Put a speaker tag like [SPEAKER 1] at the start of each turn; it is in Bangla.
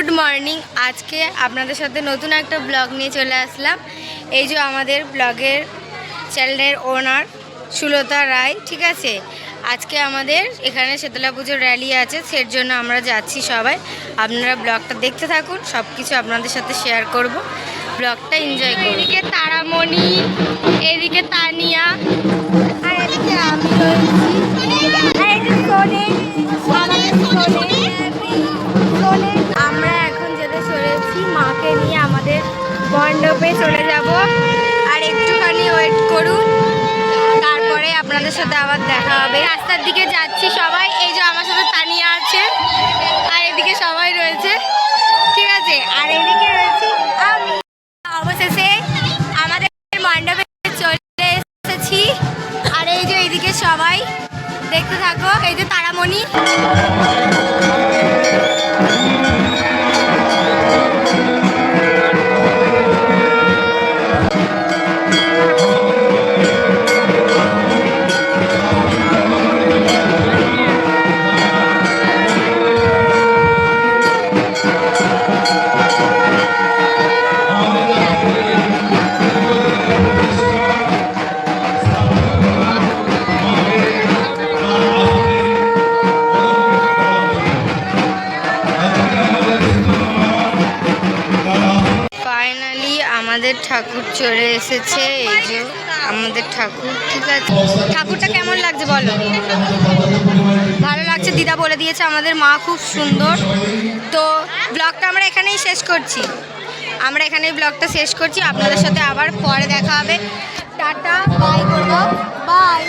[SPEAKER 1] Good morning. আজকে আপনাদের সাথে নতুন একটা ব্লগ নিয়ে চলে আসলাম। এই যে আমাদের ব্লগের চ্যানেলের ওনার সুলতা রায়, ঠিক আছে। আজকে আমাদের এখানে শীতলা পুজোর র্যালি আছে, সের জন্য আমরা যাচ্ছি সবাই। আপনারা ব্লগটা দেখতে থাকুন, সব কিছু আপনাদের সাথে শেয়ার করব, ব্লগটা এনজয় করুন। এদিকে তারামণি, এদিকে তানিয়া, আর এদিকে আমি আমরা এখন যেতে চলেছি মাকে নিয়ে আমাদের মণ্ডপে চলে যাব। আর একটুখানি ওয়েট করুন, তারপরে আপনাদের সাথে আবার দেখা হবে। রাস্তার দিকে যাচ্ছি সবাই, এই যে আমার সাথে তানিয়া আছে, আর এদিকে সবাই রয়েছে, ঠিক আছে। আর এদিকে রয়েছি আমি। অবশেষে আমাদের মণ্ডপে চলে এসেছি। আর এই যে এইদিকে সবাই দেখতে থাকো, এই যে তারামণি। ফাইনালি আমাদের ঠাকুর চলে এসেছে। এই যে আমাদের ঠাকুর, ঠিক আছে। ঠাকুরটা কেমন লাগছে বলো? ভালো লাগছে, দিদা বলে দিয়েছে আমাদের মা খুব সুন্দর। তো ব্লগটা আমরা এখানেই শেষ করছি, আপনাদের সাথে আবার পরে দেখা হবে। Tata, bye, by.